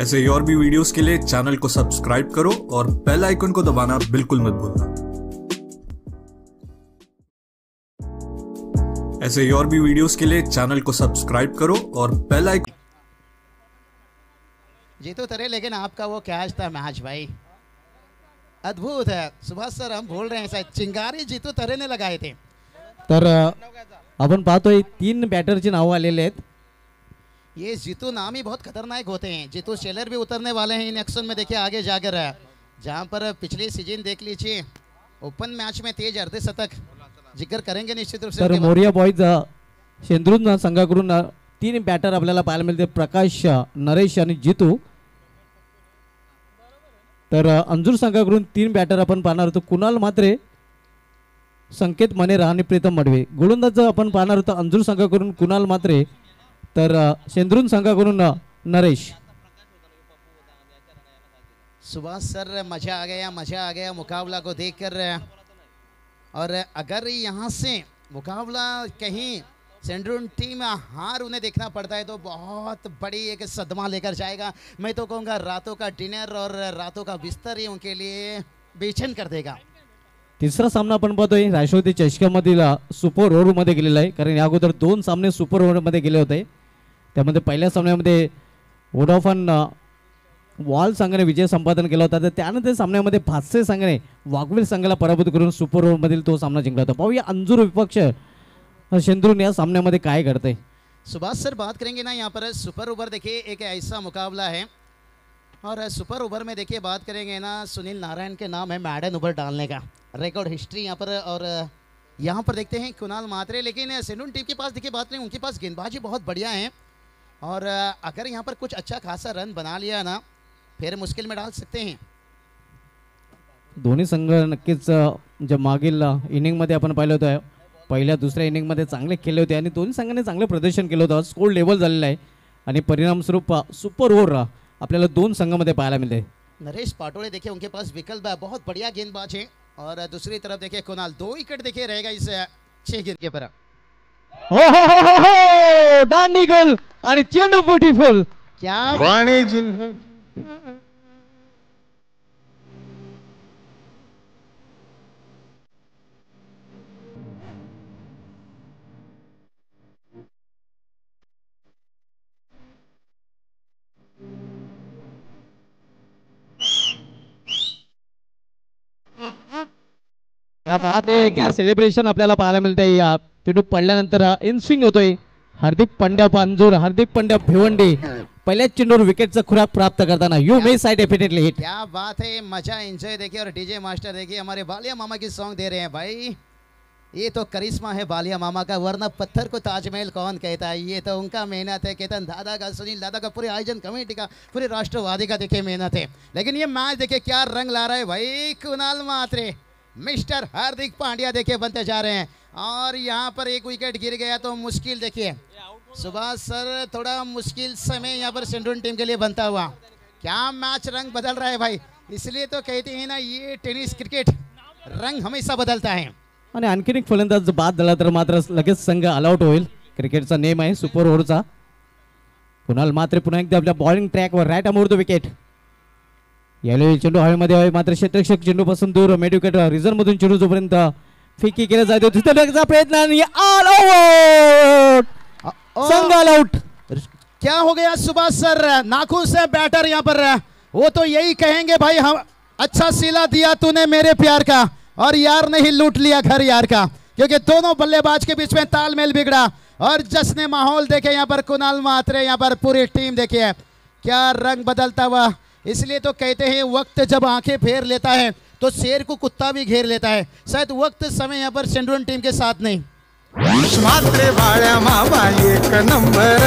ऐसे ही और भी वीडियोस के लिए चैनल को सब्सक्राइब करो और बेल आइकन को दबाना बिल्कुल मत भूलना। ऐसे ही और भी वीडियोस के लिए चैनल को सब्सक्राइब करो और बेल आइकन। जीतू तरे, लेकिन आपका वो कैच था मैच भाई, अद्भुत है। सुभाष सर, हम बोल रहे हैं शायद चिंगारी जीतू तरे ने लगाए थे। तर आपण पाहतोय 3 बॅटरची नावं आलेले आहेत। ये जीतू नाम ही बहुत खतरनाक होते हैं। जीतू शेलर भी उतरने वाले हैं इन एक्शन में। देखिए आगे जाकर जहां पर पिछली सीजन देख लीजिए ओपन मैच में तेज अर्धशतक, जिक्र करेंगे निश्चित रूप से। तर मोरिया बॉयज शेंद्रून संघाकडून 3 बॅटर आपल्याला पाहायला मिळते, प्रकाश, नरेश आणि जीतू। तर अंजूर संघाकडून 3 बॅटर आपण पाहणार होतो, कुणाल म्हात्रे, संकेत मनेरा आणि प्रीतम मडवे। गोलंदाज आपण पाहणार होतो अंजूर संघाकडून कुणाल म्हात्रे, तर शेंद्रून संघाकडून नरेश। सुभाष सर, मजा आ गया मुकाबला को देखकर। और अगर यहाँ से मुकाबला कहीं सेंट्रल टीम हार उन्हें देखना पड़ता है तो बहुत बड़ी एक सदमा लेकर जाएगा। मैं तो कहूँगा रातों का डिनर और रातों का बिस्तर ही उनके लिए बेचैन कर देगा। तिसरा सामना आपण पाहतोय राष्ट्रवादी चषकामधील सुपर ओव्हर मध्ये गेलेला आहे, कारण या अगोदर 2 सामने सुपर ओव्हर मध्ये गेले होते। त्यामध्ये पहिल्या सामन्यामध्ये वोडाफोन वॉल संघाने विजय संपादन केला होता, तर त्यानंतर सामन्यामध्ये भातसे संघाने वाघवेल संघाला पराभूत करून सुपर ओव्हर मधील तो सामना जिंकला होता। पाहूया अंजूर विपक्ष शेंद्रून या सामन्यामध्ये काय करते। सुभाष सर, बात करेंगे ना यहाँ पर सुपर ओवर। देखिए एक ऐसा मुकाबला है और सुपर ओवर में देखिए बात करेंगे ना, सुनील नारायण के नाम है मैडन ओवर डालने का, रिकॉर्ड हिस्ट्री यहाँ पर। और यहाँ पर देखते हैं कुणाल म्हात्रे, लेकिन सेंट्रल टीम के पास देखिए बात करें, उनके पास गेंदबाजी बहुत बढ़िया है और अगर यहाँ पर कुछ अच्छा खासा रन बना लिया ना फिर मुश्किल में डाल सकते हैं। दोन्ही संघ नक्कीच जे मागील इनिंगमध्ये आपण पाहिलं होतं, पहिल्या दुसऱ्या इनिंगमध्ये चांगले खेळले होते आणि दोन्ही संघाने चांगले प्रदर्शन केलं होतं। स्कोर लेवल झालेला आहे आणि परिणामस्वरूप सुपर ओव्हर आपल्याला 2 संघामध्ये पाहायला मिळते। नरेश पाटोळे देखिए उनके पास विकल्प है, बहुत बढ़िया गेंदबाज है। और दूसरी तरफ देखिए कुणाल, 2 विकेट देखिए रहेगा इस 6 गेंद के पर। हो दांडी गोल आणि चेंडू ब्यूटीफुल, क्या राणी जिल्हा क्या सेलिब्रेशन आपल्याला पाहायला मिळते। या चेंडू पडल्यानंतर इन स्विंग होतोय हार्दिक पांड्या अंजूर, हार्दिक पांड्या भिवंडी पहिल्या चेंडूवर विकेटचा खुराक प्राप्त करताना you may side definitely hit. क्या बात है, मजा एंजॉय देखिए। और डीजे मास्टर देखिए हमारे बालिया मामा की सॉन्ग दे रहे हैं भाई। ये तो करिश्मा है बालिया मामा का, वरना पत्थर को ताजमहल कौन कहता है। ये तो उनका मेहनत है, केतन दादा का, सुनील दादा का, पूरे आयोजन कमेटी का, पूरे राष्ट्रवादी का देखिए मेहनत है। लेकिन ये मैच देखिए क्या रंग ला रहा है भाई। कुणाल म्हात्रे, मिस्टर हार्दिक पांड्या देखिए बनते जा रहे हैं और यहाँ पर एक विकेट गिर गया तो मुश्किल देखिए। सुभाष सर, थोड़ा मुश्किल समय यहाँ पर सेंट्रल टीम के लिए बनता हुआ। क्या मैच रंग बदल रहा है भाई। इसलिए तो कहते हैं ना, ये टेनिस क्रिकेट रंग हमेशा बदलता है। आणि आणखीन एक फलंदाज बाद झाला तर मात्र लगेच संघ ऑलआउट होईल। क्रिकेटचा नेम आहे सुपर ओव्हरचा। कुणाल म्हात्रे पुन्हा एकदा आपल्या बॉलिंग ट्रॅकवर राईट अमोर द विकेट। यावेळी चेंडू हवेमध्ये आहे, मात्र क्षेत्ररक्षक चेंडू पासून दूर मिड विकेट रिझर्व मधून चेंडू जोपर्यंत फिकी केला जातो तिथे लगेचचा प्रयत्न आणि ऑल आउट, संघ ऑल आउट। क्या हो गया सुभाष सर, नाखून से बैटर यहाँ पर वो तो यही कहेंगे भाई, हम अच्छा सिला दिया तूने मेरे प्यार का और यार नहीं लूट लिया घर यार का, क्योंकि दोनों बल्लेबाज के बीच में तालमेल बिगड़ा और जश्न माहौल देखे यहाँ पर कुणाल म्हात्रे, यहाँ पर पूरी टीम देखिए क्या रंग बदलता हुआ। इसलिए तो कहते हैं वक्त जब आंखें फेर लेता है तो शेर को कुत्ता भी घेर लेता है। शायद वक्त समय यहाँ पर सेंट्रल टीम के साथ नहीं। म्हात्रे बाळ्या मामा एक नंबर,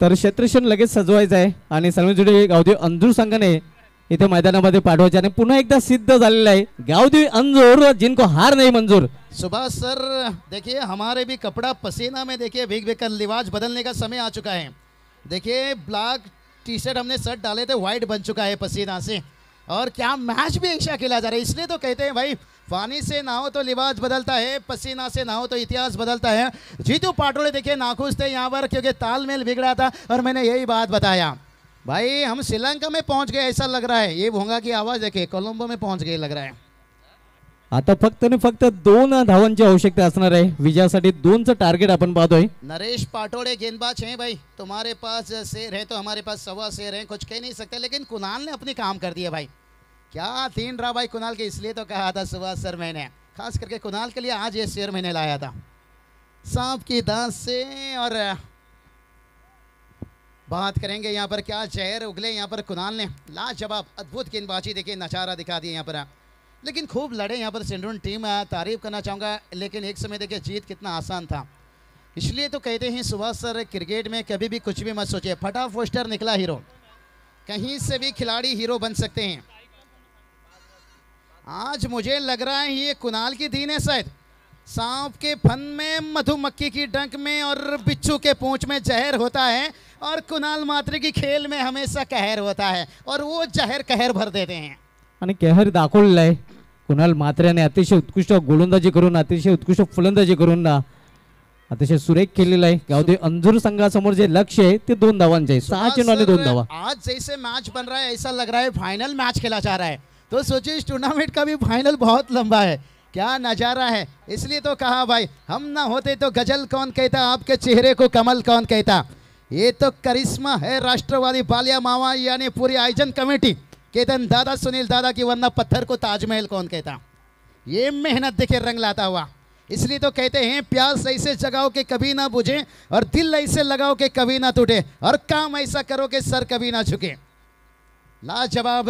तर क्षेत्ररक्षण लगेच सजवायचं आहे आणि सर्वजोडी गावदेवी अंजूर संघाने इथे मैदानामध्ये पाठवायचे आणि पुन्हा एकदा सिद्ध झालेलं आहे गावदेवी अंजूर जिनको हार नहीं मंजूर। सुभाष सर देखिए, हमारे भी कपड़ा पसीना में देखिए भीग भीग कर लिबास बदलने का समय आ चुका है। देखिए ब्लैक टी शर्ट हमने शर्ट डाले थे, व्हाइट बन चुका है पसीना से। और क्या मैच भी ऐसा खेला जा रहा है। इसलिए तो कहते हैं भाई पानी से नहाओ तो लिबास बदलता है, पसीना से नहाओ तो इतिहास बदलता है। जीतू पाटोले देखिए नाखुश थे यहाँ पर क्योंकि तालमेल बिगड़ा था और मैंने यही बात बताया। भाई हम श्रीलंका में पहुंच गए ऐसा लग रहा है। ये भोंगा की आवाज देखिए कोलंबो में पहुंच गए लग रहा है। आता फक्त आणि फक्त 2 धावांची आवश्यकता असणार आहे विजयासाठी। 2चं टार्गेट आपण पाहतोय। नरेश पाटोले गेंदबाज हैं भाई, तुम्हारे पास शेर है तो हमारे पास सवा शेर है, कुछ कह नहीं सकते। लेकिन कुणाल ने अपनी काम कर दिया भाई, क्या 3 रहा भाई कुणाल के। इसलिए तो कहा था सुभाष सर मैंने खास करके कुणाल के लिए आज ये शेर मैंने लाया था सांप की दांत से। और बात करेंगे यहाँ पर क्या जहर उगले यहाँ पर कुणाल ने लाजवाब अद्भुत गेंदबाजी देखिए नजारा दिखा दिया यहाँ पर। लेकिन खूब लड़े यहाँ पर सेंडून टीम, तारीफ करना चाहूँगा। लेकिन एक समय देखिए जीत कितना आसान था। इसलिए तो कहते हैं सुभाष सर क्रिकेट में कभी भी कुछ भी मत सोचिए, फटा पोस्टर निकला हीरो। कहीं से भी खिलाड़ी हीरो बन सकते हैं। आज मुझे लग रहा है ये कुणाल की दीन है शायद। सांप के फन में, मधुमक्खी की डंक में और बिच्छू के पूंछ में जहर होता है और कुणाल मात्रे की खेल में हमेशा कहर होता है और वो जहर कहर भर देते हैं। आणि कहर दाखवलेला आहे कुणाल मात्रेने। अतिशय उत्कृष्ट गोलंदाजी करून, अतिशय उत्कृष्ट फलंदाजी करून अतिशय सुरेख केलेला आहे। गावदेवी अंजूर संघासमोर जे लक्ष्य आहे ते 2 धावांचे आहे। 6 चेंडू आणि 2 धावा। आज जैसे मैच बन रहा है ऐसा लग रहा है फाइनल मैच खेला जा रहा है। तो सोचिए इस टूर्नामेंट का भी फाइनल बहुत लंबा है, क्या नजारा है। इसलिए तो कहा भाई हम ना होते तो गजल कौन कहता, आपके चेहरे को कमल कौन कहता। ये तो करिश्मा है राष्ट्रवादी बालिया मामा यानी पूरी आयोजन कमेटी, केतन दादा, सुनील दादा की, वरना पत्थर को ताजमहल कौन कहता। ये मेहनत देखे रंग लाता हुआ। इसलिए तो कहते हैं प्यास ऐसे जगाओ कि कभी ना बुझे और दिल ऐसे लगाओ कि कभी ना टूटे और काम ऐसा करो कि सर कभी ना झुके। लाजवाब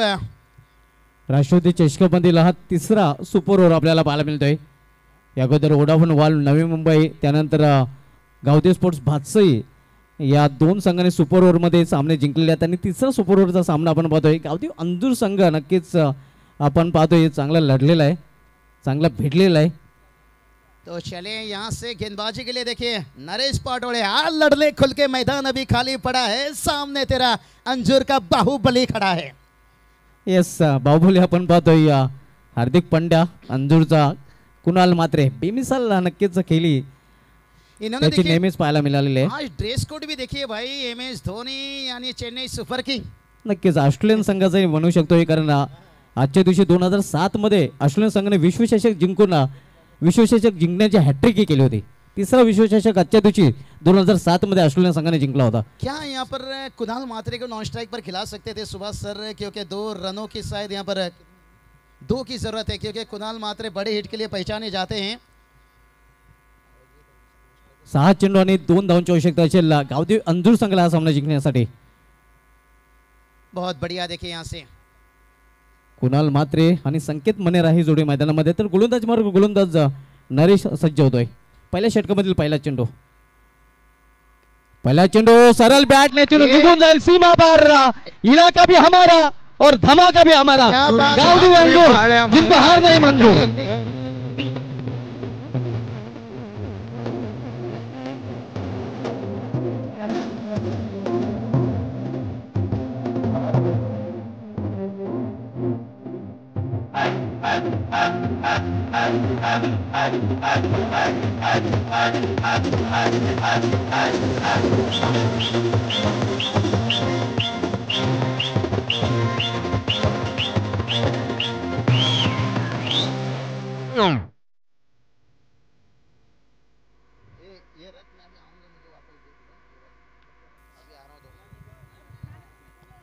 राष्ट्रवादी चषकामधील हा 3रा सुपर ओव्हर आपल्याला पाहायला मिळतोय। या अगोदर वोडाफोन वाल नवी मुंबई, त्यानंतर गावदेवी स्पोर्ट्स भातसई या 2 संघाने सुपर ओव्हरमध्ये सामने जिंकलेले आहेत आणि 3रा सुपर ओव्हरचा सामना आपण पाहतोय। गावदेवी अंजूर संघ नक्कीच आपण पाहतोय चांगला लढलेला आहे, चांगला भिडलेला आहे। तो चले यहाँ से गेंदबाजी के लिए देखिए नरेश पाटोले हाल लड़ले खुल के, मैदान अभी खाली पड़ा है, सामने तेरा अंजूर का बाहुबली खड़ा है। येस बाहुबली आपण पाहतोय हार्दिक पंड्या अंजूरचा, कुणाल मात्रे बेमिसाल नक्कीच खेळी इन्होंने त्याची देखिए नेहमीच पाहायला मिळालेली आहे। आज ड्रेस कोड भी देखिए भाई MS धोनी यानी चेन्नई सुपर किंग। नक्कीच ऑस्ट्रेलियन संघाचाही म्हणू शकतो हे, कारण आजच्या दिवशी 2007 मध्ये ऑस्ट्रेलियन संघाने विश्वचषक जिंकून विश्वचषक जिंकण्याची हॅट्रिक केली होती। 3रा विश्वचषक आजच्या दिवशी 2007 मध्ये ऑस्ट्रेलियन संघाने जिंकला होता। क्या यहाँ पर कुणाल मात्रे को नॉन स्ट्राइक पर खिला सकते थे सुभाष सर, क्योंकि 2 रनों की शायद यहाँ पर 2 की जरूरत है, क्योंकि कुणाल मात्रे बड़े हिट के लिए पहचाने जाते हैं। 6 चेंडू आणि 2 धावांची आवश्यकता असेल गावदेवी अंजूर संघाला हा सामना जिंकण्यासाठी। बहुत बढ़िया देखिए यहाँ से कुणाल मात्रे आणि संकेत मनेरा ही जोडी मैदानामध्ये, तर गोलंदाज मार्ग गोलंदाज नरेश सज्ज होतोय। पहिल्या षटकामधील पहिला चेंडू सरळ बॅटने चेंडू निघून जाईल सीमा पार। इलाका भी हमारा और धमाका भी हमारा। गावदेवी अंजूर जिनको हार नहीं मंजूर।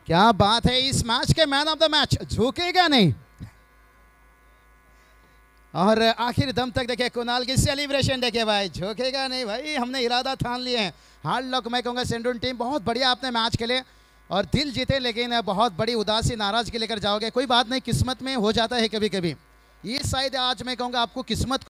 क्या बात है, इस मैच के मैन ऑफ द मैच झुकेगा नहीं। और आखिर दम तक देखिए कुणाल की सेलिब्रेशन देखिए भाई, झुकेगा नहीं भाई, हमने इरादा ठान लिए हैं। हार्ड लक मैं कहूँगा सेंडून टीम, बहुत बढ़िया आपने मैच खेले और दिल जीते, लेकिन बहुत बड़ी उदासी नाराजगी लेकर जाओगे। कोई बात नहीं, किस्मत में हो जाता है कभी कभी। ये शायद आज मैं कहूँगा आपको किस्मत